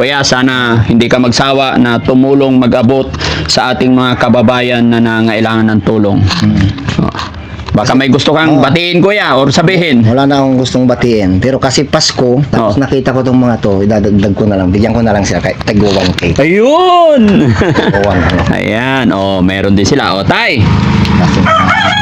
Kuya, sana hindi ka magsawa na tumulong mag-abot sa ating mga kababayan na nangailangan ng tulong. Oh. Baka may gusto kang batiin, kuya, or sabihin. Wala na akong gustong batiin. Pero kasi Pasko, tapos nakita ko itong mga to, idadagdag ko na lang. Bigyan ko na lang sila kahit tagwa 1K. Ayun! Ano. Ayan, meron din sila. Tay!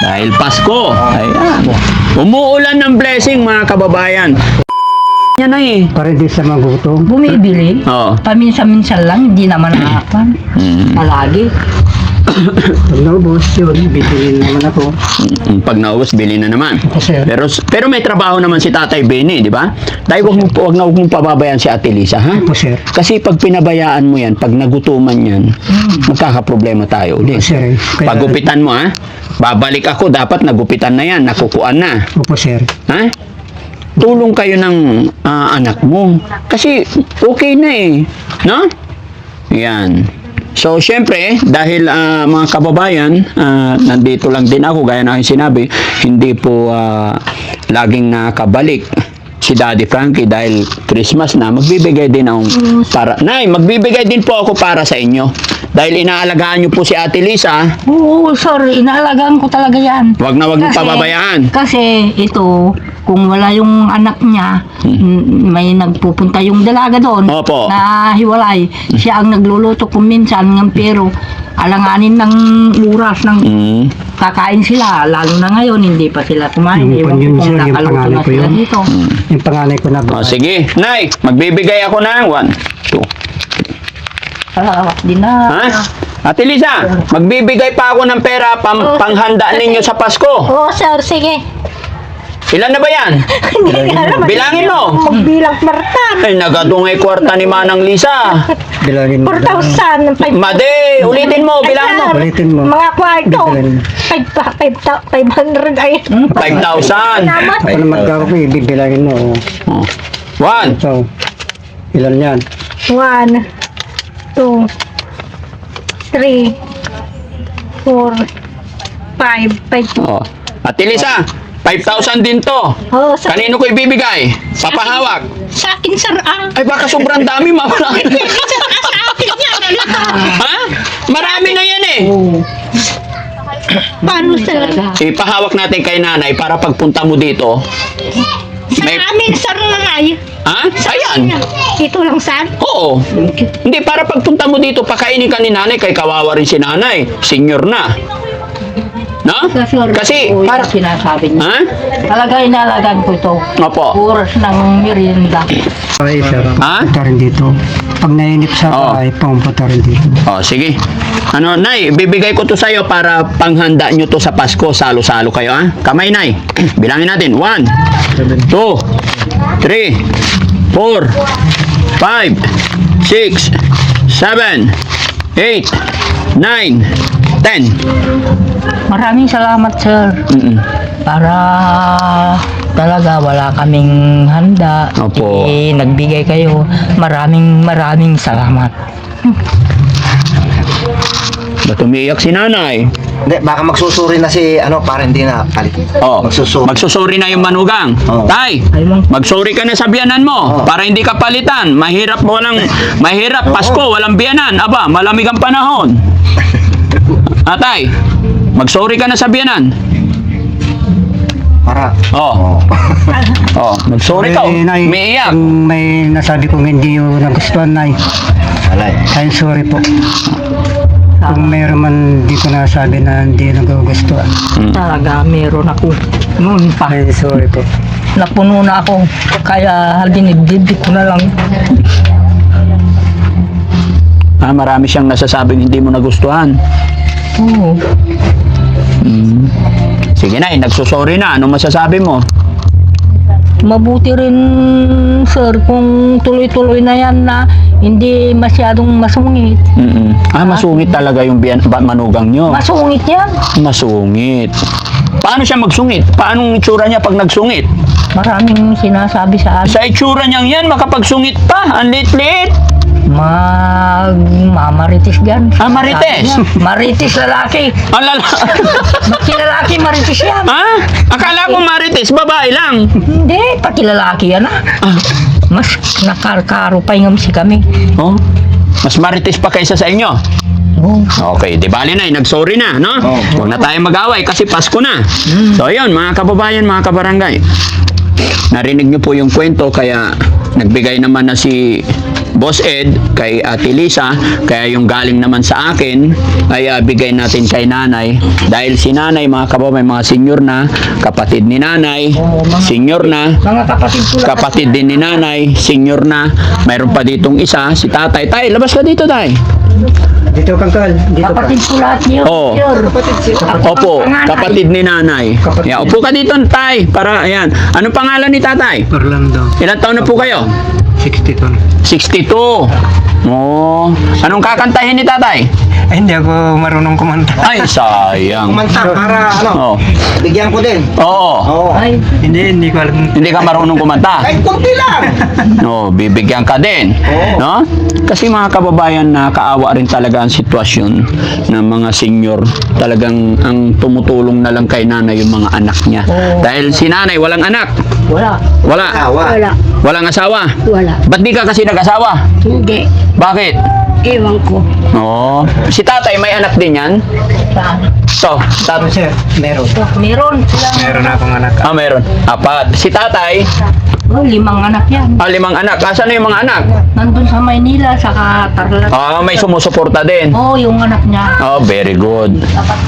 Dahil Pasko. Ayan. Umuulan ng blessing, mga kababayan. Yan na eh. Para di sa magutom. Bumibili. Oo. Paminsan-minsan lang, hindi naman nakapan. Palagi. Pag naubos yun, bibili naman ako. Pag naubos, bili na naman. Kasi, Pero may trabaho naman si Tatay Benny, di ba? Dahil wag mong pababayaan si Ate Lisa, ha? po sir. Kasi pag pinabayaan mo yan, pag nagutuman yan, magkakaproblema tayo ulit. Sir, kaya- Pagupitan mo, ha? Babalik ako, dapat nagupitan na yan, nakukuan na. Opo sir. Ha? Tulong kayo ng anak mo. Kasi okay na eh. No? Yan. So, syempre, dahil mga kababayan, nandito lang din ako, gaya na aking sinabi, hindi po laging nakabalik si Daddy Frankie dahil Christmas na, magbibigay din ako para, Nay, magbibigay din po ako para sa inyo. Dahil inaalagaan niyo po si Ate Lisa, Oo, sorry, inaalagaan ko talaga yan. wag na wag niyo pababayaan. Kasi ito, kung wala yung anak niya, may nagpupunta yung dalaga doon Opo. na hiwalay. Siya ang nagluluto kung minsan ng pero alanganin ng oras ng kakain sila. Lalo na ngayon, hindi pa sila kumain. Yung Ewan ko sir, kung yung nakaluto panganay na ko sila yun. dito. Yung panganay ko na ba? Sige, Nay, magbibigay ako ng 1, 2. Di na. Ha? Ate Lisa, magbibigay pa ako ng pera panghanda ninyo sa Pasko. Oo, sir. Sige. Ilan na ba yan? Hindi nga naman. Bilangin mo. Magbilang Martan. Ay, nagadungay kwarta ni Manang Lisa. Bilangin mo. 4,000. Made, ulitin mo, bilangin mo. Ulitin mo. Mga kwarto. Bilangin. 500 ay. 5,000. Naman. Kung magkakape, bibilangin mo. Oh. 1, So, ilan yan? 1, 2, 3, 4, 5. oh. Ate Lisa, 5,000 din to. Oo, sir. Kanino ko ibibigay? Papahawak. Sa akin, sir. Ay, baka sobrang dami, mama. Sa akin yan. Ha? Marami na yan eh. Paano, sir? Ipahawak natin kay nanay para pagpunta mo dito. Sa amin, sir, nanay. Ha? Ayan. Ito lang, sir. Oo. Hindi, para pagpunta mo dito, pakainin ka ni nanay, kay kawawa rin si nanay. Senior na. No? Kasi, para... Sinasabi niya. Ha? Talaga inalagaan ko ito. Opo. Oras ng merienda. Okay sir. Ha? Punta rin dito. Pag nainip sa Oo. bahay, pumunta rin dito. Oh, sige. Nay, bibigay ko to sa'yo para panghanda nyo to sa Pasko. Salo-salo kayo, ha? Kamay, Nay. Bilangin natin. 1, 2, 3, 4, 5, 6, 7, 8, 9, 10. Maraming salamat, sir. Para talaga wala kaming handa. Opo. Nagbigay kayo. Maraming salamat. Ba't umiiyak si nanay? Hindi, baka magsusuri na si, para hindi na palit. Oh, Magsusuri. magsusuri na yung manugang. Oo. Tay, magsuri ka na sa biyanan mo para hindi ka palitan. Mahirap Pasko, walang biyanan. Aba, malamig ang panahon. Tay, magsuri ka na sa biyanan. Para. Oh. Oh, magsuri ka. Nay, Umiiyak. kung may nasabi kong hindi yung nagustuhan, Nay. Alay. I'm sorry po. Kung mayroon man di ko nasabi na hindi nagugustuhan. Talaga meron ako. Noon pa. I'm sorry po. Napuno na ako. Kaya dinibdib ko na lang. Marami siyang nasasabing hindi mo nagustuhan. Oo. Sige na, nagsusorry na. Anong masasabi mo? Mabuti rin, sir, kung tuloy-tuloy na yan na hindi masyadong masungit. Masungit talaga yung manugang nyo. Masungit yan. Masungit. Paano siya magsungit? Paano ang itsura niya pag nagsungit? Maraming sinasabi sa akin. Sa itsura niyang yan, makapagsungit pa. Ang lit-lit. Mamaritis yan. Marites? Maritis lalaki. Ang Pati lalaki maritis yan. Ha? Akala ko marites, babae lang. Hindi, pati lalaki yan ah. mas nakarkaro pa yung si kami. Oh, mas marites pa kaysa sa inyo. Oh. Okay, di bali na, nag-sorry na, no? Huwag na tayo mag-away kasi Pasko na. So, ayun, mga kababayan, mga kabarangay. Narinig niyo po yung kwento, kaya nagbigay naman na si Boss Ed kay Ate Lisa, kaya yung galing naman sa akin ay bigay natin kay nanay. Dahil si nanay, mga kababayan, mga senior na, kapatid ni nanay, senior na, Mga kapatid ko lahat. kapatid din ni nanay, senior na. Mayroon pa ditong isa, si tatay. Tay, labas ka dito, tay. Dito Kangkal, dito ka. Kapatid ko lahat niyo. Oo. Ako Opo, ang panganay. kapatid ni nanay. Kapatid. Yeah, upo ka dito, tay. Para, ayan. Anong pangalan ni tatay? Orlando, Ilan taon na po kayo? 62. 62. Oh. Anong kakantahin ni tatay? Ay, hindi ako marunong kumanta. Ay, sayang. Kumanta para Oh. ano, bigyan ko din. Oo. Oo. Ay, Hindi ko alam. Hindi ka marunong kumanta. Kahit kunti lang. No, bibigyan ka din. Oo. No? Kasi mga kababayan, nakakaawa rin talaga ang sitwasyon ng mga senior. Talagang ang tumutulong na lang kay nanay yung mga anak niya. Dahil si nanay walang anak. wala. Wala. Awa. Wala. Walang asawa. Wala. Ba't di ka kasi nag-asawa? Hindi. Bakit? Ewan ko. Oo. Si tatay may anak din yan? So, Ano sir? Meron. Meron silang Meron akong anak. meron. Apat. Si tatay, 5 anak yan. 5 anak. Asan na yung mga anak? Nandun sa Maynila, saka Tarlac. May sumusuporta din. Oh, yung anak niya. Oh, very good.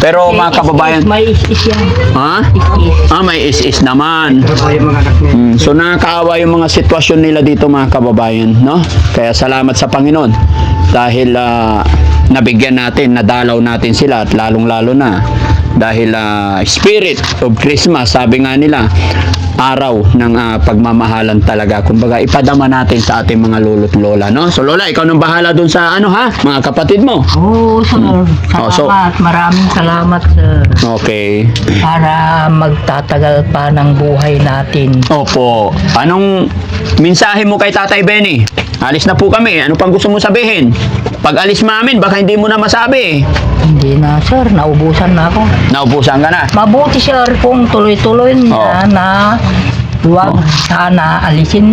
Pero mga kababayan, May is yan. ha? Is. May is naman. Trabaho yung mga anak niya. So nakakaawa yung mga sitwasyon nila dito, mga kababayan, no? Kaya salamat sa Panginoon dahil nabigyan natin, nadalaw natin sila at lalong-lalo na dahil Spirit of Christmas, sabi nga nila, araw ng pagmamahalan talaga. Kumbaga, ipadama natin sa ating mga lolo't lola, no? So lola, ikaw nang bahala dun sa mga kapatid mo. Oh, sir. Oh, so- Salamat. Maraming salamat, sir. Okay. Para magtatagal pa ng buhay natin. Opo. Anong mensahe mo kay Tatay Benny? Alis na po kami. Ano pang gusto mo sabihin? Pag alis mamin, baka hindi mo na masabi. Hindi na, sir. Naubusan na ako. Naubusan ka na. Mabuti, sir, kung tuloy-tuloy Oh. niya na huwag sana alisin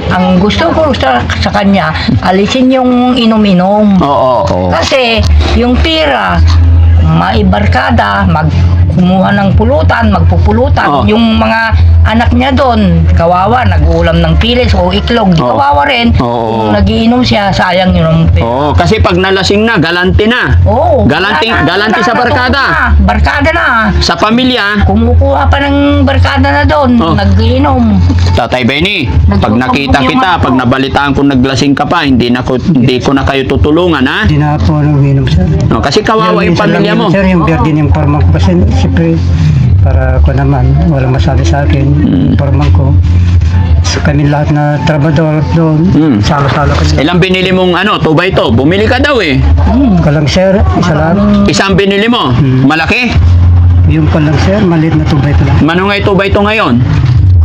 ang gusto ko sa kanya, alisin yung inom-inom. Oo. Kasi yung tira, maibarkada, kumuha ng pulutan, magpupulutan. Oh. Yung mga anak niya doon, kawawa, nag-uulam ng pilis o itlog. Oh. Kawawa rin. Oo. Kung nagiinom siya, sayang yun. Oo, kasi pag nalasing na, galante na. Oo. Galanti sa barkada. Barkada na. Sa pamilya, Kumukuha pa ng barkada na doon. Oh. Nagiinom. Tatay Benny, pag nakita kita, pag nabalitaan ko naglasing ka pa, hindi ko na kayo tutulungan, ha? Hindi na ako uminom sir. No, kasi kawawa yung Minsan lang pamilya yun, mo. Sir, yung birthday ng parang ko kasi siyempre para ko naman walang masabi sa akin. Parang ko. So, kami lahat na trabador doon. Salo-salo kami. Ilang binili mong 2x2? Bumili ka daw eh. Ko lang sir, isa lang. Isang binili mo. Malaki? Yung ko lang sir, maliit na tubay ko lang. Manong nga 2x2 ngayon?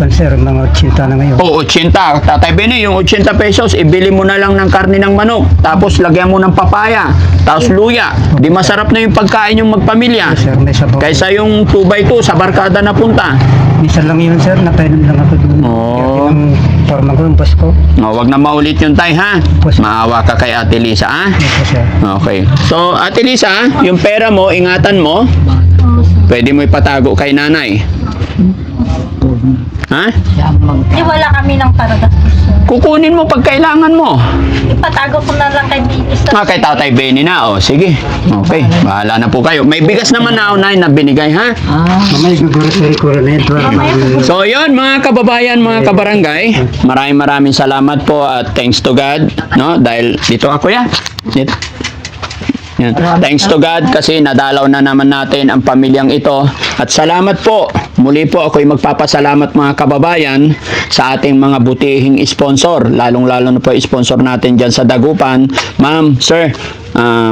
Kon sir, mga 80 na ngayon. O, 80. Tatay Benny, yung 80 pesos, ibili mo na lang ng karne ng manok. Tapos, lagyan mo ng papaya. Tapos, luya. Di masarap na yung pagkain yung magpamilya. Sir, may sabaw. Kaysa yung 2x2 sa barkada na punta. Minsan lang yun sir, napainom lang ako doon. Oo. Yung parang ko, yung Pasko. Wag na maulit yung tay, ha? Maawa ka kay Ate Lisa, ha? Ito sir. Okay. So, Ate Lisa, yung pera mo, ingatan mo. Pwede mo ipatago kay nanay. Ha? Siya ang Di wala kami ng paradas. Kukunin mo pag kailangan mo. Ipatago ko na lang kay Binis. Kay Tatay Benny na. Sige. Okay. Bahala na po kayo. May bigas naman na na binigay, ha? Mamay, siguro na ito. So, yun, mga kababayan, mga kabarangay. Maraming salamat po at thanks to God. No? Dahil dito ako, ya. Dito. Yan. Thanks to God kasi nadalaw na naman natin ang pamilyang ito. At salamat po. Muli po ako'y magpapasalamat mga kababayan sa ating mga butihing sponsor. Lalong-lalo na po sponsor natin dyan sa Dagupan. Ma'am, sir,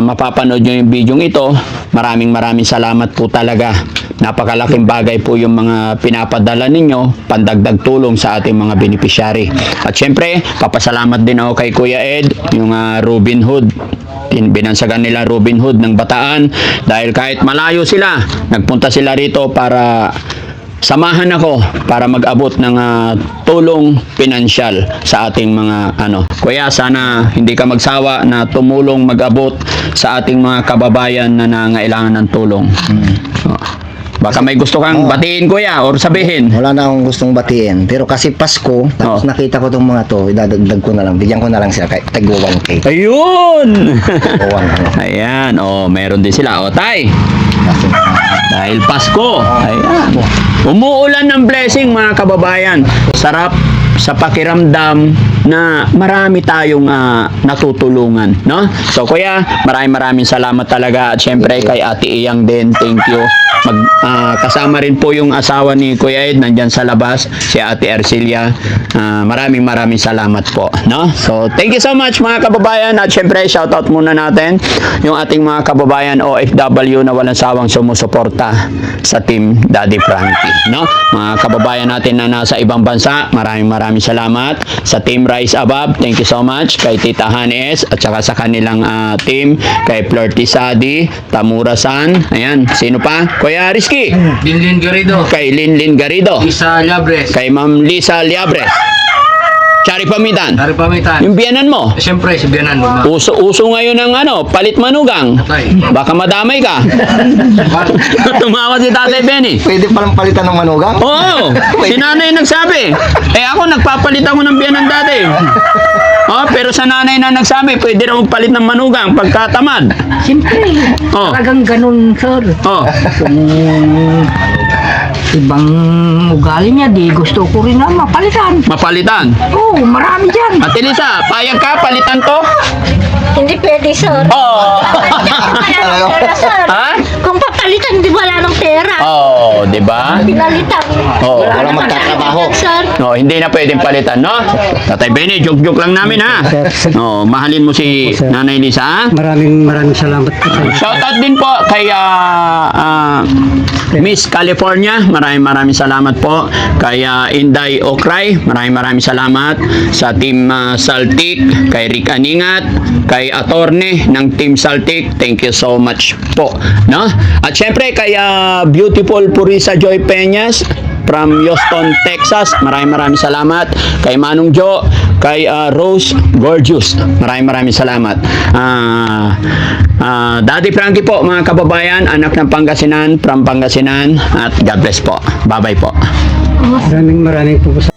mapapanood nyo yung video ito. Maraming salamat po talaga. Napakalaking bagay po yung mga pinapadala ninyo, pandagdag tulong sa ating mga beneficiary. At syempre, papasalamat din ako kay Kuya Ed, yung Robin Hood. Binansagan nila Robin Hood ng Bataan dahil kahit malayo sila, nagpunta sila rito para samahan ako para mag-abot ng tulong pinansyal sa ating mga Kuya, sana hindi ka magsawa na tumulong mag-abot sa ating mga kababayan na nangailangan ng tulong. Oh. Baka may gusto kang batiin, Kuya, or sabihin. Wala na akong gustong batiin. Pero kasi Pasko, tapos nakita ko itong mga to, idadagdag ko na lang. Bigyan ko na lang sila kahit tagwa 1K. Ayun! O 1 Ayan, meron din sila. Tay, dahil Pasko. Ayan. Umuulan ng blessing, mga kababayan. Sarap sa pakiramdam na marami tayong natutulungan, no? So, Kuya, maraming salamat talaga. At syempre, kay Ate Iyang din, thank you. Kasama rin po yung asawa ni Kuya Ed, nandyan sa labas, si Ate Ercilia. Maraming salamat po, no? So, thank you so much, mga kababayan. At syempre, shoutout muna natin yung ating mga kababayan OFW na walang sawang sumusuporta sa Team Daddy Frankie, no? Mga kababayan natin na nasa ibang bansa, maraming salamat. Sa Team Rise Above, thank you so much. Kay Tita Hanes at saka sa kanilang team, kay Flirty Sadi, Tamura San, ayan, sino pa? Kuya Rizky, Linlin Garrido, kay Linlin Garrido, Isa Labres, kay Ma'am Lisa Liabres, Chari Pamitan, Dari Pamitan. yung biyanan mo. Siyempre, si Bianan mo na. Uso ngayon ng palit manugang. Tay. Baka madamay ka. Tumawa si Tatay Benny. Pwede palang palitan ng manugang? Oo, si nanay nagsabi. Ako nagpapalit ako ng biyanan dati. Pero sa nanay na nagsabi, pwede raw palit ng manugang pagkatamad. Siyempre, Oh. talagang ganun, sir. Oh, Kung ibang ugali niya, di gusto ko rin na mapalitan. mapalitan. Oo, marami dyan. Ate Lisa, payag ka palitan to? Hindi pwede, sir. Oo. Wala ng pera, sir. Ha? Kung papalitan, di wala ng pera. Oo, di ba? Pinalitan. Oo. Wala magtatrabaho. Sir. No, hindi na pwedeng palitan, no? Tatay Benny, joke-joke lang namin, ha? No, mahalin mo si Nanay Lisa, ha? Maraming salamat po sa inyo. Shoutout din po kay Miss California. Maraming salamat po. Kay Inday Okray. Maraming salamat. Sa Team Saltik. Kay Rick Aningat. Kay Atorne ng Team Saltik. Thank you so much po. No? At syempre kay Beautiful Purisa Joy Peñas from Houston, Texas. Maraming salamat. Kay Manong Jo, kay Rose Gorgeous. Maraming salamat. Daddy Frankie po, mga kababayan, anak ng Pangasinan, from Pangasinan, at God bless po. Bye-bye po. Maraming po sa